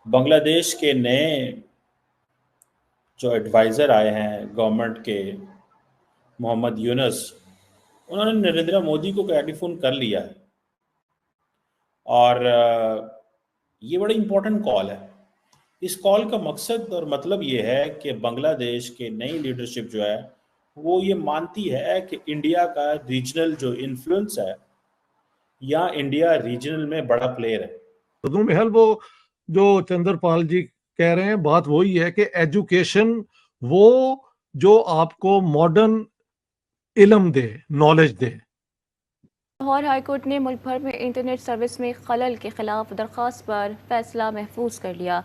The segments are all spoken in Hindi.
बांग्लादेश के नए जो एडवाइज़र आए हैं गवर्नमेंट के, मोहम्मद यूनुस, उन्होंने नरेंद्र मोदी को टेलीफोन कर लिया है। और ये बड़ी इम्पोर्टेंट कॉल है। इस कॉल का मकसद और मतलब ये है कि बांग्लादेश के नई लीडरशिप जो है वो ये मानती है कि इंडिया का रीजनल जो इन्फ्लुएंस है, या इंडिया रीजनल में बड़ा प्लेयर है। तो महल वो जो चंद्रपाल जी कह रहे हैं, बात वही है कि एजुकेशन वो जो आपको मॉडर्न इल्म दे, नॉलेज दे। लाहौर हाईकोर्ट ने मुल्क भर में इंटरनेट सर्विस में खलल के खिलाफ दरख्वास्त पर फैसला महफूज कर लिया।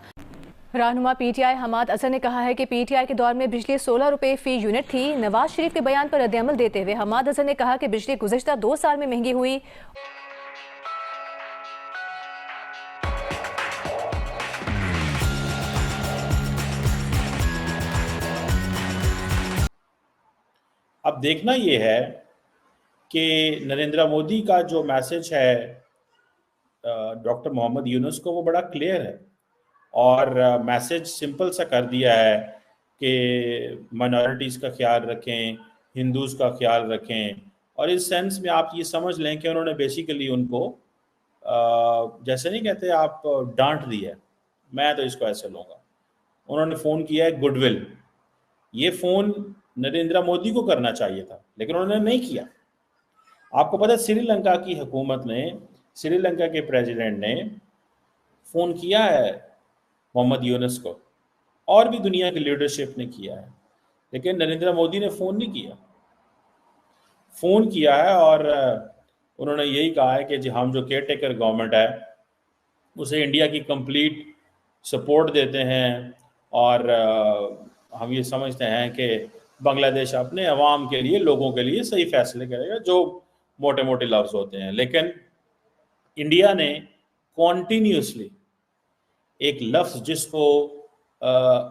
रहनुमा पीटीआई हमाद अजहर ने कहा है कि पीटीआई के दौर में बिजली 16 रुपए फी यूनिट थी। नवाज शरीफ के बयान पर रद्दअमल देते हुए हमाद अजहर ने कहा कि बिजली गुज़िश्ता 2 साल में महंगी हुई। अब देखना ये है कि नरेंद्र मोदी का जो मैसेज है डॉक्टर मोहम्मद यूनुस को, वो बड़ा क्लियर है। और मैसेज सिंपल सा कर दिया है कि माइनॉरिटीज़ का ख्याल रखें, हिंदूज़ का ख्याल रखें। और इस सेंस में आप ये समझ लें कि उन्होंने बेसिकली उनको जैसे नहीं कहते आप डांट दी है, मैं तो इसको ऐसे लूँगा। उन्होंने फ़ोन किया है गुडविल। ये फ़ोन नरेंद्र मोदी को करना चाहिए था, लेकिन उन्होंने नहीं किया। आपको पता है श्रीलंका की हुकूमत ने, श्रीलंका के प्रेसिडेंट ने फ़ोन किया है मोहम्मद यूनुस को, और भी दुनिया की लीडरशिप ने किया है, लेकिन नरेंद्र मोदी ने फ़ोन नहीं किया। फ़ोन किया है और उन्होंने यही कहा है कि जी हम जो केयर टेकर गवर्नमेंट है उसे इंडिया की कंप्लीट सपोर्ट देते हैं, और हम ये समझते हैं कि बांग्लादेश अपने अवाम के लिए, लोगों के लिए सही फैसले करेगा, जो मोटे मोटे लफ्ज़ होते हैं। लेकिन इंडिया ने कॉन्टीन्यूसली एक लफ्ज़ जिसको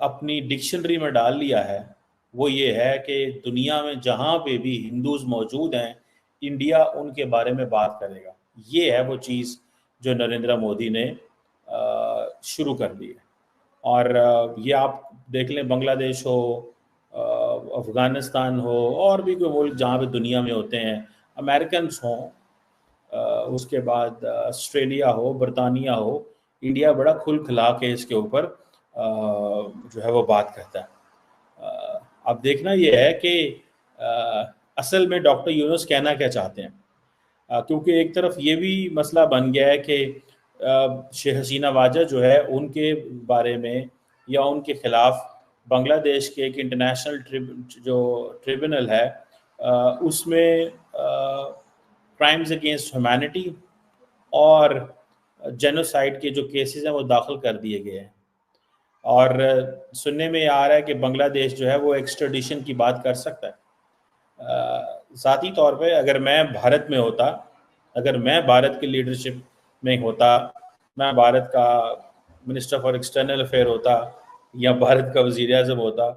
अपनी डिक्शनरी में डाल लिया है, वो ये है कि दुनिया में जहाँ पे भी हिंदूज़ मौजूद हैं, इंडिया उनके बारे में बात करेगा। ये है वो चीज़ जो नरेंद्र मोदी ने शुरू कर दी है। और ये आप देख लें, बांग्लादेश हो, अफ़गानिस्तान हो, और भी कोई मुल्क जहाँ पे दुनिया में होते हैं, अमेरिकन्स हों, उसके बाद ऑस्ट्रेलिया हो, बरतानिया हो, इंडिया बड़ा खुल खिला के इसके ऊपर जो है वो बात करता है। अब देखना ये है कि असल में डॉक्टर यूनुस कहना क्या चाहते हैं, क्योंकि एक तरफ ये भी मसला बन गया है कि शेख हसीना वाजद जो है उनके बारे में या उनके खिलाफ बांग्लादेश के एक इंटरनेशनल जो ट्रिब्यूनल है उसमें क्राइम्स अगेंस्ट ह्यूमैनिटी और जेनोसाइड के जो केसेस हैं वो दाखिल कर दिए गए हैं। और सुनने में आ रहा है कि बांग्लादेश जो है वो एक्स्ट्राडिशन की बात कर सकता है। ज़ाती तौर पे अगर मैं भारत में होता, अगर मैं भारत की लीडरशिप में होता, मैं भारत का मिनिस्टर फॉर एक्सटर्नल अफेयर होता या भारत का वज़ीर आज़म होता,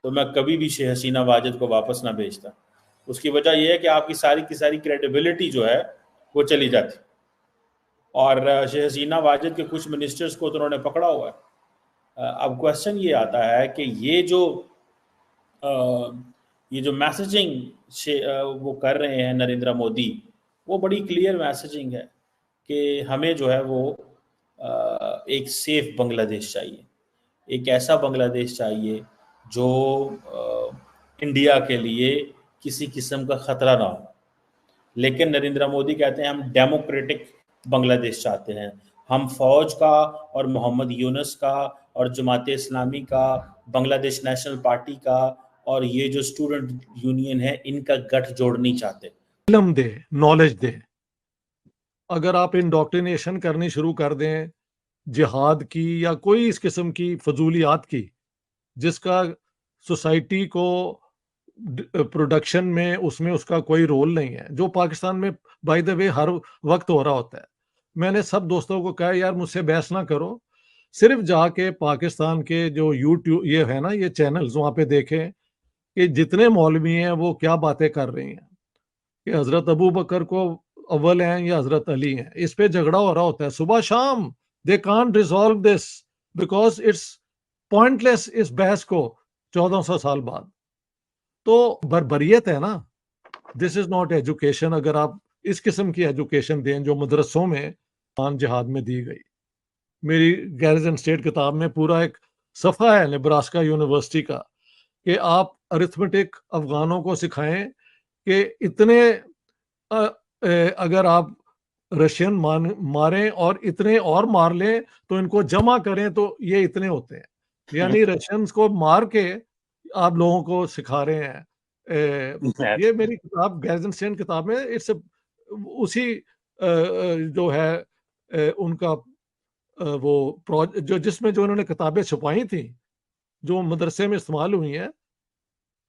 तो मैं कभी भी शेख हसीना वाजिद को वापस ना भेजता। उसकी वजह यह है कि आपकी सारी की सारी क्रेडिबिलिटी जो है वो चली जाती। और शेख हसीना वाजिद के कुछ मिनिस्टर्स को तो उन्होंने पकड़ा हुआ है। अब क्वेश्चन ये आता है कि ये जो मैसेजिंग वो कर रहे हैं नरेंद्र मोदी, वो बड़ी क्लियर मैसेजिंग है कि हमें जो है वो एक सेफ बांग्लादेश चाहिए, एक ऐसा बांग्लादेश चाहिए जो इंडिया के लिए किसी किस्म का ख़तरा ना हो। लेकिन नरेंद्र मोदी कहते हैं हम डेमोक्रेटिक बांग्लादेश चाहते हैं। हम फ़ौज का और मोहम्मद यूनुस का और जमात इस्लामी का, बांग्लादेश नेशनल पार्टी का और ये जो स्टूडेंट यूनियन है, इनका गठजोड़ नहीं चाहते। इल्म दे, नॉलेज दे। अगर आप इंडोक्ट्रिनेशन करनी शुरू कर दें जिहाद की या कोई इस किस्म की फजूलियात की, जिसका सोसाइटी को प्रोडक्शन में उसमें उसका कोई रोल नहीं है, जो पाकिस्तान में बाय द वे हर वक्त हो रहा होता है। मैंने सब दोस्तों को कहा यार मुझसे बहस ना करो, सिर्फ जाके पाकिस्तान के जो यूट्यूब ये है ना, ये चैनल्स, वहां पे देखें कि जितने मौलवी हैं वो क्या बातें कर रही हैं कि हजरत अबू बकर को अव्वल हैं या हजरत अली हैं। इस पे झगड़ा हो रहा होता है सुबह शाम। They can't resolve this. Because it's pointless इस बहस को 1400 साल बाद। तो बर्बरियत है ना, दिस इज नॉट एजुकेशन। अगर आप इस किस्म की एजुकेशन दें जो मदरसों में पान जिहाद में दी गई। मेरी गैरिजन स्टेट किताब में पूरा एक सफ़ा है नेब्रास्का यूनिवर्सिटी का कि आप अरिथमेटिक अफगानों को सिखाएं कि इतने अगर आप रशियन मारें और इतने और मार लें तो इनको जमा करें तो ये इतने होते हैं। यानी रशियंस को मार के आप लोगों को सिखा रहे हैं। ये मेरी किताब गैरिजन स्टेट किताब में इट्स उसी जो है उनका वो जो जिसमें जो उन्होंने किताबें छुपाई थी जो मदरसे में इस्तेमाल हुई हैं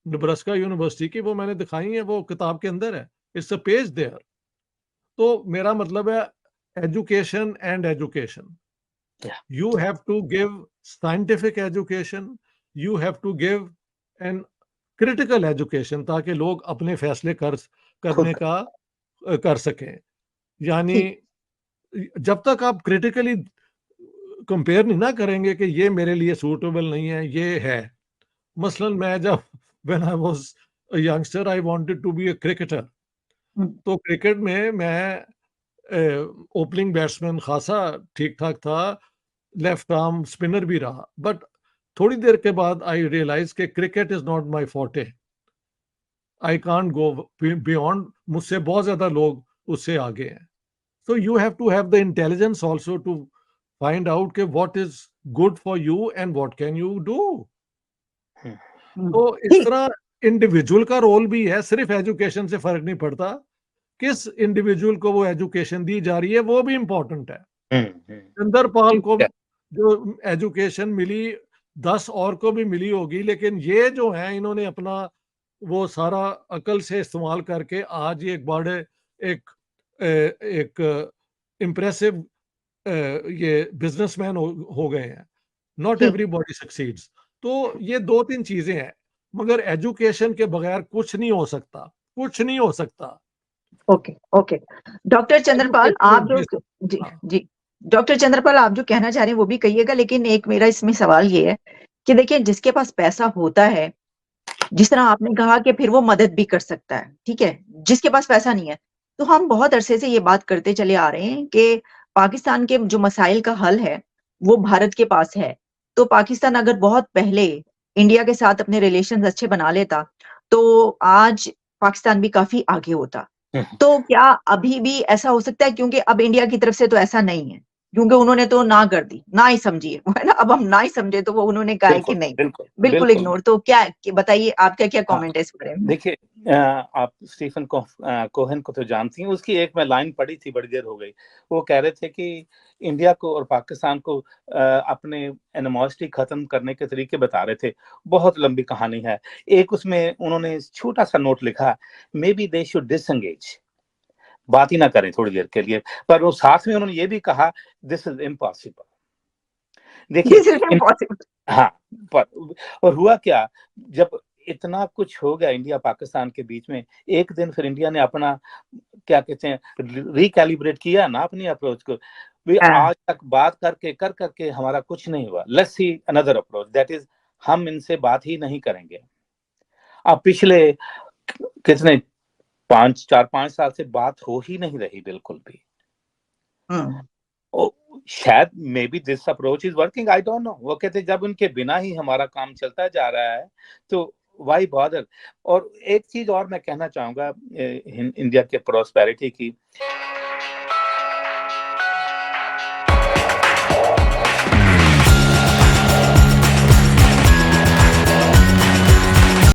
नेब्रास्का यूनिवर्सिटी की, वो मैंने दिखाई है, वो किताब के अंदर है, इट्स अ पेज देयर। तो मेरा मतलब है education and education, you have to give scientific education, you have to give an critical education ताकि लोग अपने फैसले करने का कर सकें। यानी जब तक आप क्रिटिकली कंपेयर नहीं ना करेंगे कि ये मेरे लिए सूटेबल नहीं है, ये है। मसलन मैं जब when I was a youngster I wanted to be a cricketer, तो क्रिकेट में मैं ओपनिंग बैट्समैन खासा ठीक ठाक था, लेफ्ट आर्म स्पिनर भी रहा, बट थोड़ी देर के बाद आई रियलाइज कि cricket is not my forte, I can't go beyond, मुझसे बहुत ज्यादा लोग उससे आगे हैं। So you have to have the intelligence also to find out कि what is good for you and what can you do. तो इस तरह इंडिविजुअल का रोल भी है, सिर्फ एजुकेशन से फर्क नहीं पड़ता, किस इंडिविजुअल को वो एजुकेशन दी जा रही है वो भी इम्पोर्टेंट है। चंदर पाल को जो एजुकेशन मिली 10 और को भी मिली होगी, लेकिन ये जो है इन्होंने अपना वो सारा अकल से इस्तेमाल करके आज ये एक बड़े एक इम्प्रेसिव ये बिजनेसमैन हो गए हैं। Not everybody succeeds. तो ये 2-3 चीजें हैं, मगर एजुकेशन के बगैर कुछ नहीं हो सकता, कुछ नहीं हो सकता। ओके ओके डॉक्टर चंद्रपाल, आप जो जी जी डॉक्टर चंद्रपाल आप जो कहना चाह रहे हैं वो भी कहिएगा, लेकिन एक मेरा इसमें सवाल ये है कि देखिए जिसके पास पैसा होता है, जिस तरह आपने कहा कि फिर वो मदद भी कर सकता है, ठीक है, जिसके पास पैसा नहीं है, तो हम बहुत अरसे से ये बात करते चले आ रहे हैं कि पाकिस्तान के जो मसाइल का हल है वो भारत के पास है। तो पाकिस्तान अगर बहुत पहले इंडिया के साथ अपने रिलेशंस अच्छे बना लेता तो आज पाकिस्तान भी काफी आगे होता। तो क्या अभी भी ऐसा हो सकता है, क्योंकि अब इंडिया की तरफ से तो ऐसा नहीं है, क्योंकि उन्होंने तो ना कर दी, ना ही समझिए, है ना, अब हम ना ही समझे तो वो उन्होंने कहा है कि नहीं, बिल्कुल इग्नोर। तो क्या बताइए आपका क्या कमेंट है इस बारे में? देखिए आप स्टीफन कोहेन को तो जानती हैं, उसकी एक मैं लाइन पढ़ी थी, बड़ी देर हो गई, वो कह रहे थे कि इंडिया को और पाकिस्तान को अपने एनिमोसिटी खत्म करने के तरीके बता रहे थे। बहुत लंबी कहानी है। एक उसमें उन्होंने छोटा सा नोट लिखा, may be they should disengage, बात ही ना करें थोड़ी देर के लिए, पर वो साथ में उन्होंने ये भी कहा दिस इज इम्पॉसिबल। देखिए हाँ, पर और हुआ क्या, जब इतना कुछ हो गया इंडिया पाकिस्तान के बीच में, एक दिन फिर इंडिया ने अपना क्या कहते हैं रिकैलिब्रेट किया ना अपनी अप्रोच को। आज तक बात करके हमारा कुछ नहीं हुआ। Let's see another approach, that is हम इनसे बात ही नहीं करेंगे। अब पिछले कितने 4-5 साल से बात हो ही नहीं रही बिल्कुल भी। शायद may be this approach is working, I don't know. वो कहते जब उनके बिना ही हमारा काम चलता जा रहा है तो वाई बॉदर। और एक चीज और मैं कहना चाहूंगा इंडिया के प्रोस्पेरिटी की,